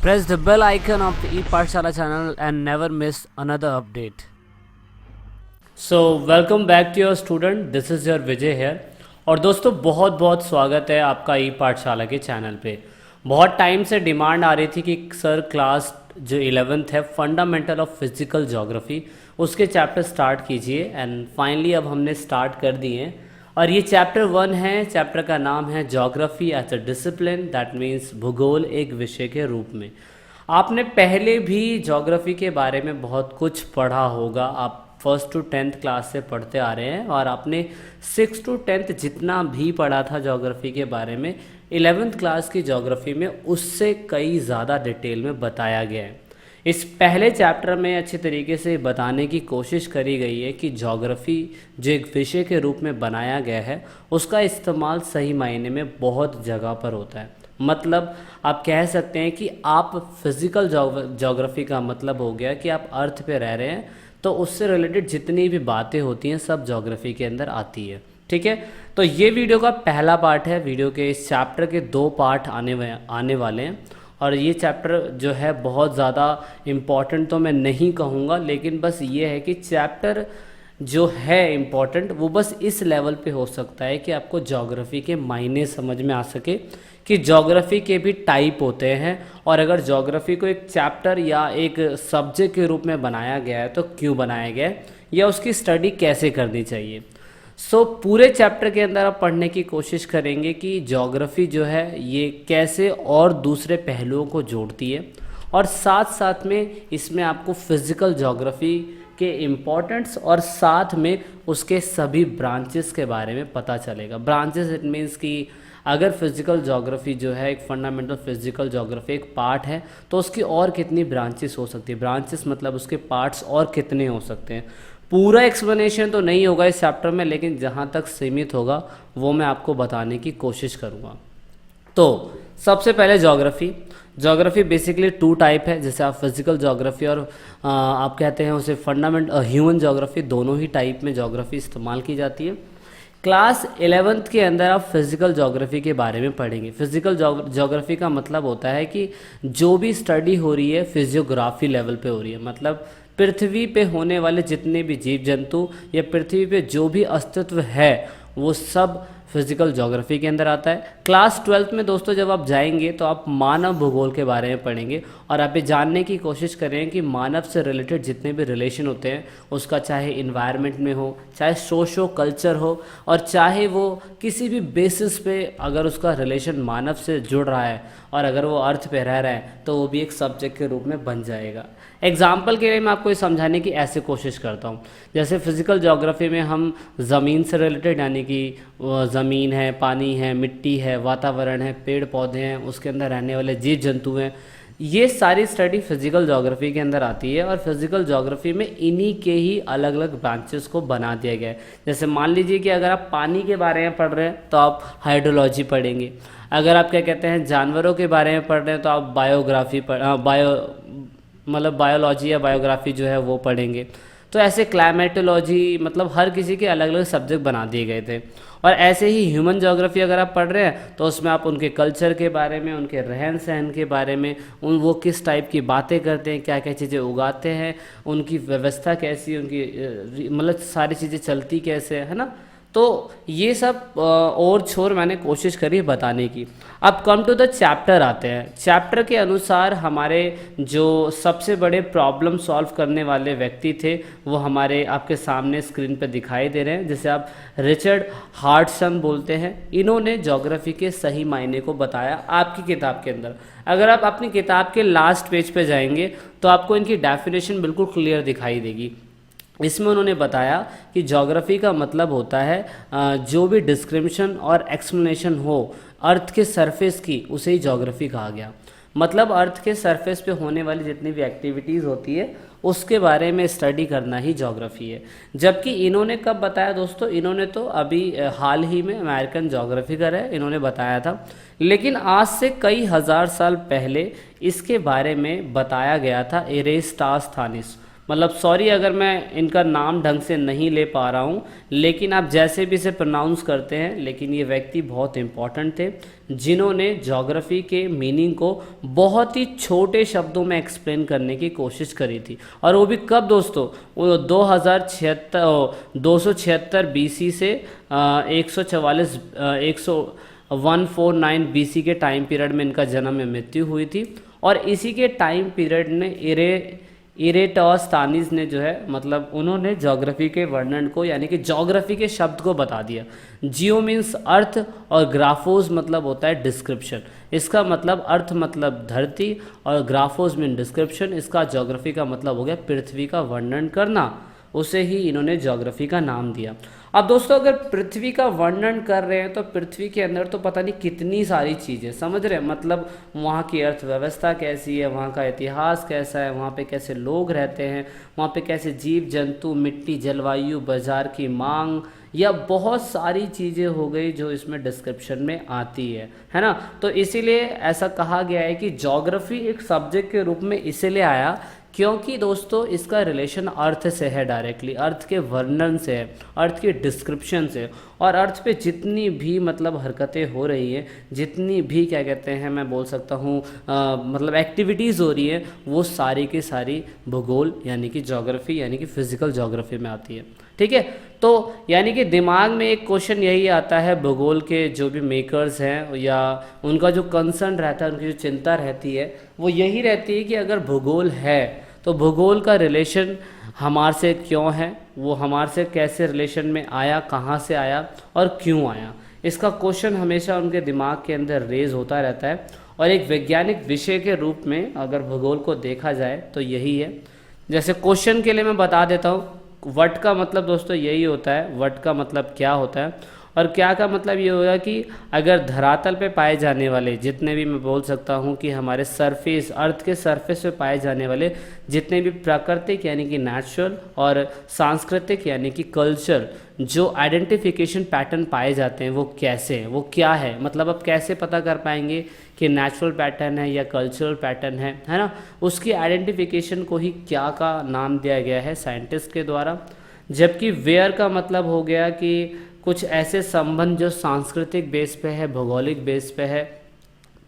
Press the bell icon of the ePathshala channel and never miss another update. So welcome back to your student. This is your Vijay here. और दोस्तों बहुत बहुत स्वागत है आपका ई पाठशाला के चैनल पे। बहुत टाइम से डिमांड आ रही थी कि सर क्लास जो 11th है फंडामेंटल ऑफ फिजिकल ज्योग्राफी उसके चैप्टर स्टार्ट कीजिए एंड फाइनली अब हमने स्टार्ट कर दिए हैं। और ये चैप्टर 1 है। चैप्टर का नाम है geography as a discipline, that means भूगोल एक विषय के रूप में। आपने पहले भी ज्योग्राफी के बारे में बहुत कुछ पढ़ा होगा। आप 1st to 10th क्लास से पढ़ते आ रहे हैं और आपने 6th to 10th जितना भी पढ़ा था ज्योग्राफी के बारे में 11th क्लास की ज्योग्राफी में उससे कई ज़्यादा डिटेल में बताया गया है। इस पहले चैप्टर में अच्छे तरीके से बताने की कोशिश करी गई है कि ज्योग्राफी जो एक विषय के रूप में बनाया गया है उसका इस्तेमाल सही मायने में बहुत जगह पर होता है। मतलब आप कह सकते हैं कि आप फिज़िकल ज्योग्राफी का मतलब हो गया कि आप अर्थ पे रह रहे हैं तो उससे रिलेटेड जितनी भी बातें होती हैं सब ज्योग्राफी के अंदर आती है। ठीक है, तो ये वीडियो का पहला पार्ट है। वीडियो के इस चैप्टर के 2 पार्ट आने वाले हैं और ये चैप्टर जो है बहुत ज़्यादा इम्पॉर्टेंट तो मैं नहीं कहूँगा, लेकिन बस ये है कि चैप्टर जो है इम्पॉर्टेंट वो बस इस लेवल पे हो सकता है कि आपको ज्योग्राफी के मायने समझ में आ सके कि ज्योग्राफी के भी टाइप होते हैं और अगर ज्योग्राफी को एक चैप्टर या एक सब्जेक्ट के रूप में बनाया गया है तो क्यों बनाया गया है या उसकी स्टडी कैसे करनी चाहिए। पूरे चैप्टर के अंदर आप पढ़ने की कोशिश करेंगे कि ज्योग्राफी जो है ये कैसे और दूसरे पहलुओं को जोड़ती है और साथ साथ में इसमें आपको फिज़िकल ज्योग्राफी के इम्पोर्टेंस और साथ में उसके सभी ब्रांचेस के बारे में पता चलेगा। ब्रांचेस इट मीन्स कि अगर फिज़िकल ज्योग्राफी जो है एक फंडामेंटल फिज़िकल ज्योग्राफी एक पार्ट है तो उसकी और कितनी ब्रांचेस हो सकती है। ब्रांचेस मतलब उसके पार्ट्स और कितने हो सकते हैं। पूरा एक्सप्लेनेशन तो नहीं होगा इस चैप्टर में, लेकिन जहाँ तक सीमित होगा वो मैं आपको बताने की कोशिश करूँगा। तो सबसे पहले ज्योग्राफी बेसिकली 2 टाइप है। जैसे आप फिजिकल ज्योग्राफी और आप कहते हैं उसे ह्यूमन ज्योग्राफी, दोनों ही टाइप में ज्योग्राफी इस्तेमाल की जाती है। क्लास 11th के अंदर आप फिजिकल ज्योग्राफी के बारे में पढ़ेंगे। फिजिकल ज्योग्राफी का मतलब होता है कि जो भी स्टडी हो रही है फिजियोग्राफी लेवल पे हो रही है। मतलब पृथ्वी पे होने वाले जितने भी जीव जंतु या पृथ्वी पे जो भी अस्तित्व है वो सब फिजिकल ज्योग्राफी के अंदर आता है। क्लास 12th में दोस्तों जब आप जाएंगे तो आप मानव भूगोल के बारे में पढ़ेंगे और आप ये जानने की कोशिश करें कि मानव से रिलेटेड जितने भी रिलेशन होते हैं उसका चाहे इन्वायरमेंट में हो, चाहे सोशो कल्चर हो और चाहे वो किसी भी बेसिस पे अगर उसका रिलेशन मानव से जुड़ रहा है और अगर वो अर्थ पे रह रहा है तो वो भी एक सब्जेक्ट के रूप में बन जाएगा। एग्जाम्पल के लिए मैं आपको ये समझाने की ऐसे कोशिश करता हूँ। जैसे फिजिकल ज्योग्राफी में हम ज़मीन से रिलेटेड यानी कि ज़मीन है, पानी है, मिट्टी है, वातावरण है, पेड़ पौधे हैं, उसके अंदर रहने वाले जीव जंतु हैं, ये सारी स्टडी फिजिकल ज्योग्राफी के अंदर आती है और फिजिकल ज्योग्राफी में इन्हीं के ही अलग अलग ब्रांचेस को बना दिया गया है। जैसे मान लीजिए कि अगर आप पानी के बारे में पढ़ रहे हैं तो आप हाइड्रोलॉजी पढ़ेंगे। अगर आप क्या कहते हैं जानवरों के बारे में पढ़ रहे हैं तो आप बायोलॉजी या बायोग्राफी जो है वो पढ़ेंगे। तो ऐसे क्लाइमेटोलॉजी मतलब हर किसी के अलग अलग सब्जेक्ट बना दिए गए थे। और ऐसे ही ह्यूमन ज्योग्राफी अगर आप पढ़ रहे हैं तो उसमें आप उनके कल्चर के बारे में, उनके रहन सहन के बारे में, वो किस टाइप की बातें करते हैं, क्या क्या चीज़ें उगाते हैं, उनकी व्यवस्था कैसी, उनकी मतलब सारी चीज़ें चलती कैसे है ना। तो ये सब और छोर मैंने कोशिश करी बताने की। अब कम टू द चैप्टर आते हैं। चैप्टर के अनुसार हमारे जो सबसे बड़े प्रॉब्लम सॉल्व करने वाले व्यक्ति थे वो हमारे आपके सामने स्क्रीन पर दिखाई दे रहे हैं। जैसे आप रिचर्ड हार्टसन बोलते हैं। इन्होंने ज्योग्राफी के सही मायने को बताया आपकी किताब के अंदर। अगर आप अपनी किताब के लास्ट पेज पे जाएंगे तो आपको इनकी डेफिनेशन बिल्कुल क्लियर दिखाई देगी। इसमें उन्होंने बताया कि ज्योग्राफी का मतलब होता है जो भी डिस्क्रिप्शन और एक्सप्लेनेशन हो अर्थ के सरफेस की, उसे ही ज्योग्राफी कहा गया। मतलब अर्थ के सरफेस पे होने वाली जितनी भी एक्टिविटीज़ होती है उसके बारे में स्टडी करना ही ज्योग्राफी है। जबकि इन्होंने कब बताया दोस्तों, इन्होंने तो अभी हाल ही में अमेरिकन ज्योग्राफिकर है इन्होंने बताया था, लेकिन आज से कई हज़ार साल पहले इसके बारे में बताया गया था एरेस्टास्थानिस। मतलब सॉरी अगर मैं इनका नाम ढंग से नहीं ले पा रहा हूँ, लेकिन आप जैसे भी इसे प्रोनाउंस करते हैं, लेकिन ये व्यक्ति बहुत इंपॉर्टेंट थे जिन्होंने ज्योग्राफी के मीनिंग को बहुत ही छोटे शब्दों में एक्सप्लेन करने की कोशिश करी थी। और वो भी कब दोस्तों, वो 276 BC से 144 149 BC के टाइम पीरियड में इनका जन्म में मृत्यु हुई थी। और इसी के टाइम पीरियड ने इरेटोस्थानीज ने जो है मतलब उन्होंने ज्योग्राफी के वर्णन को यानी कि ज्योग्राफी के शब्द को बता दिया। जियो मीन्स अर्थ और ग्राफोस मतलब होता है डिस्क्रिप्शन। इसका मतलब अर्थ मतलब धरती और ग्राफोस मीन डिस्क्रिप्शन। इसका ज्योग्राफी का मतलब हो गया पृथ्वी का वर्णन करना, उसे ही इन्होंने ज्योग्राफी का नाम दिया। अब दोस्तों अगर पृथ्वी का वर्णन कर रहे हैं तो पृथ्वी के अंदर तो पता नहीं कितनी सारी चीज़ें, समझ रहे हैं, मतलब वहाँ की अर्थव्यवस्था कैसी है, वहाँ का इतिहास कैसा है, वहाँ पे कैसे लोग रहते हैं, वहाँ पे कैसे जीव जंतु, मिट्टी, जलवायु, बाजार की मांग, या बहुत सारी चीज़ें हो गई जो इसमें डिस्क्रिप्शन में आती है ना। तो इसीलिए ऐसा कहा गया है कि ज्योग्राफी एक सब्जेक्ट के रूप में इसीलिए आया क्योंकि दोस्तों इसका रिलेशन अर्थ से है, डायरेक्टली अर्थ के वर्णन से है, अर्थ के डिस्क्रिप्शन से। और अर्थ पे जितनी भी मतलब हरकतें हो रही हैं, जितनी भी क्या कहते हैं मैं बोल सकता हूँ मतलब एक्टिविटीज़ हो रही हैं, वो सारी की सारी भूगोल यानी कि ज्योग्राफी यानी कि फिजिकल ज्योग्राफी में आती है। ठीक है, तो यानी कि दिमाग में एक क्वेश्चन यही आता है भूगोल के जो भी मेकर्स हैं या उनका जो कंसर्न रहता है, उनकी जो चिंता रहती है वो यही रहती है कि अगर भूगोल है तो भूगोल का रिलेशन हमारे से क्यों है, वो हमारे से कैसे रिलेशन में आया, कहाँ से आया और क्यों आया। इसका क्वेश्चन हमेशा उनके दिमाग के अंदर रेज होता रहता है। और एक वैज्ञानिक विषय के रूप में अगर भूगोल को देखा जाए तो यही है। जैसे क्वेश्चन के लिए मैं बता देता हूँ, वट का मतलब दोस्तों यही होता है। वट का मतलब क्या होता है और क्या का मतलब ये होगा कि अगर धरातल पे पाए जाने वाले जितने भी, मैं बोल सकता हूँ कि हमारे सरफेस, अर्थ के सरफेस पे पाए जाने वाले जितने भी प्राकृतिक यानी कि नेचुरल और सांस्कृतिक यानी कि कल्चर जो आइडेंटिफिकेशन पैटर्न पाए जाते हैं वो कैसे हैं, वो क्या है, मतलब आप कैसे पता कर पाएंगे कि नेचुरल पैटर्न है या कल्चरल पैटर्न है ना। उसकी आइडेंटिफिकेशन को ही क्या का नाम दिया गया है साइंटिस्ट के द्वारा। जबकि वेयर का मतलब हो गया कि कुछ ऐसे संबंध जो सांस्कृतिक बेस पे है, भौगोलिक बेस पे है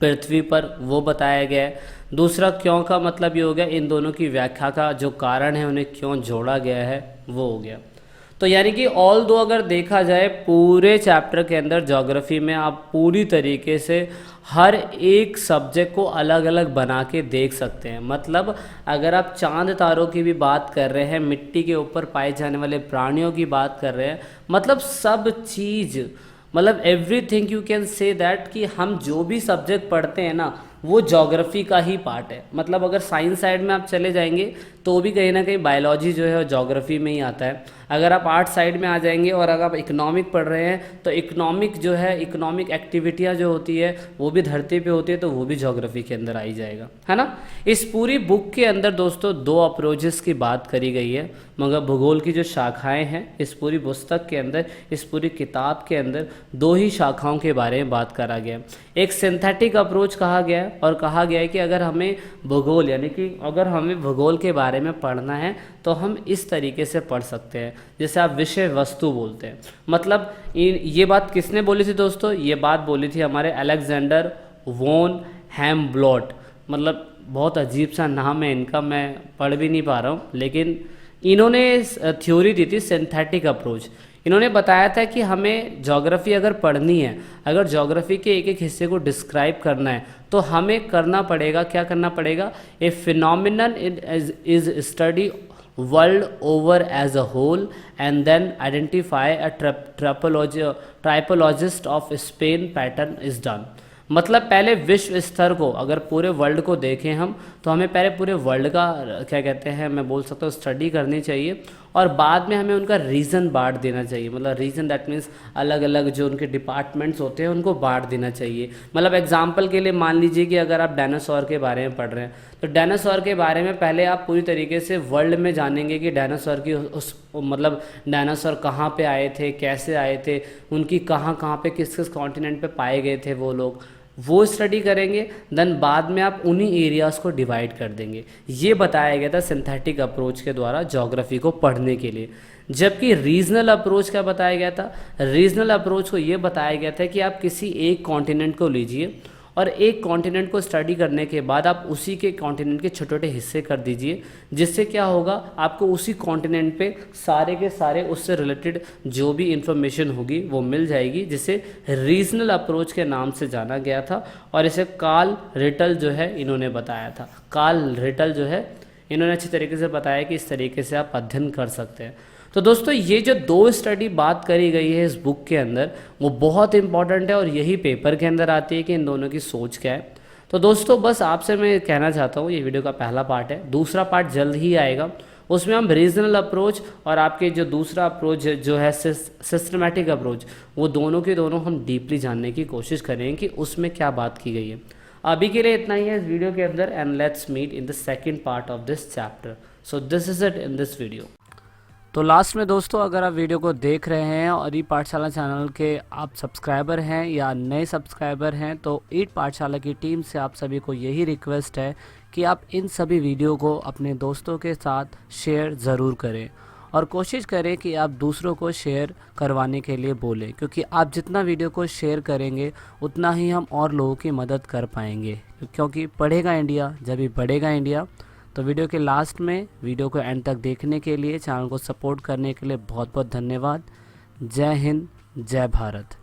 पृथ्वी पर, वो बताया गया है। दूसरा क्यों का मतलब ये हो गया इन दोनों की व्याख्या का जो कारण है, उन्हें क्यों जोड़ा गया है, वो हो गया। तो यानी कि ऑल दो अगर देखा जाए पूरे चैप्टर के अंदर ज्योग्राफी में आप पूरी तरीके से हर एक सब्जेक्ट को अलग अलग बना के देख सकते हैं। मतलब अगर आप चांद तारों की भी बात कर रहे हैं, मिट्टी के ऊपर पाए जाने वाले प्राणियों की बात कर रहे हैं, मतलब सब चीज़, मतलब everything you can say that कि हम जो भी सब्जेक्ट पढ़ते हैं ना वो ज्योग्राफी का ही पार्ट है। मतलब अगर साइंस साइड में आप चले जाएंगे तो भी कहीं ना कहीं बायोलॉजी जो है वो ज्योग्राफी में ही आता है। अगर आप आर्ट साइड में आ जाएंगे और अगर आप इकोनॉमिक पढ़ रहे हैं तो इकोनॉमिक जो है, इकोनॉमिक एक्टिविटियाँ जो होती है वो भी धरती पे होती है, तो वो भी ज्योग्राफी के अंदर आई जाएगा, है ना। इस पूरी बुक के अंदर दोस्तों 2 अप्रोचेस की बात करी गई है, मगर भूगोल की जो शाखाएँ हैं इस पूरी पुस्तक के अंदर, इस पूरी किताब के अंदर 2 ही शाखाओं के बारे में बात करा गया। एक सिंथेटिक अप्रोच कहा गया है और कहा गया है कि अगर हमें भूगोल यानी कि अगर हमें भूगोल के बारे में पढ़ना है तो हम इस तरीके से पढ़ सकते हैं, जैसे आप विषय वस्तु बोलते हैं। मतलब ये बात किसने बोली थी दोस्तों, ये बात बोली थी हमारे अलेक्जेंडर वॉन हैम्ब्लॉट। मतलब बहुत अजीब सा नाम है इनका, मैं पढ़ भी नहीं पा रहा हूँ, लेकिन इन्होंने थ्योरी दी थी सिंथेटिक अप्रोच। इन्होंने बताया था कि हमें ज्योग्राफी अगर पढ़नी है, अगर ज्योग्राफी के एक एक हिस्से को डिस्क्राइब करना है तो हमें करना पड़ेगा, क्या करना पड़ेगा, a phenomenon is study world over as a whole and then identify a typologist of span pattern is done. मतलब पहले विश्व स्तर को, अगर पूरे वर्ल्ड को देखें हम, तो हमें पहले पूरे वर्ल्ड का क्या कहते हैं मैं बोल सकता हूँ स्टडी करनी चाहिए और बाद में हमें उनका रीजन बांट देना चाहिए। मतलब रीजन दैट मीन्स अलग अलग जो उनके डिपार्टमेंट्स होते हैं उनको बांट देना चाहिए। मतलब एग्जांपल के लिए मान लीजिए कि अगर आप डायनासोर के बारे में पढ़ रहे हैं तो डायनासोर के बारे में पहले आप पूरी तरीके से वर्ल्ड में जानेंगे कि डायनासोर की उस मतलब डायनासोर कहाँ पे आए थे, कैसे आए थे, उनकी कहाँ कहाँ पे किस किस कॉन्टिनेंट पे पाए गए थे वो लोग, वो स्टडी करेंगे, देन बाद में आप उन्हीं एरियाज़ को डिवाइड कर देंगे। ये बताया गया था सिंथेटिक अप्रोच के द्वारा ज्योग्राफी को पढ़ने के लिए। जबकि रीजनल अप्रोच क्या बताया गया था, रीजनल अप्रोच को ये बताया गया था कि आप किसी एक कॉन्टिनेंट को लीजिए और एक कॉन्टिनेंट को स्टडी करने के बाद आप उसी के कॉन्टिनेंट के छोटे छोटे हिस्से कर दीजिए, जिससे क्या होगा, आपको उसी कॉन्टिनेंट पे सारे के सारे उससे रिलेटेड जो भी इंफॉर्मेशन होगी वो मिल जाएगी, जिसे रीजनल अप्रोच के नाम से जाना गया था। और इसे कार्ल रिटल जो है इन्होंने बताया था। कार्ल रिटल जो है इन्होंने अच्छी तरीके से बताया कि इस तरीके से आप अध्ययन कर सकते हैं। तो दोस्तों ये जो दो स्टडी बात करी गई है इस बुक के अंदर वो बहुत इंपॉर्टेंट है और यही पेपर के अंदर आती है कि इन दोनों की सोच क्या है। तो दोस्तों बस आपसे मैं कहना चाहता हूँ, ये वीडियो का पहला पार्ट है, दूसरा पार्ट जल्द ही आएगा। उसमें हम रीजनल अप्रोच और आपके जो दूसरा अप्रोच जो है सिस्टमैटिक अप्रोच, वो दोनों के दोनों हम डीपली जानने की कोशिश करेंगे कि उसमें क्या बात की गई है। अभी के लिए इतना ही है इस वीडियो के अंदर, and let's meet in the second part of this chapter. So this is it in this video. तो लास्ट में दोस्तों अगर आप वीडियो को देख रहे हैं और ई पाठशाला चैनल के आप सब्सक्राइबर हैं या नए सब्सक्राइबर हैं, तो ईट पाठशाला की टीम से आप सभी को यही रिक्वेस्ट है कि आप इन सभी वीडियो को अपने दोस्तों के साथ शेयर ज़रूर करें और कोशिश करें कि आप दूसरों को शेयर करवाने के लिए बोलें, क्योंकि आप जितना वीडियो को शेयर करेंगे उतना ही हम और लोगों की मदद कर पाएंगे, क्योंकि पढ़ेगा इंडिया जब भी बढ़ेगा इंडिया। तो वीडियो के लास्ट में वीडियो को एंड तक देखने के लिए, चैनल को सपोर्ट करने के लिए बहुत बहुत धन्यवाद। जय हिंद, जय भारत।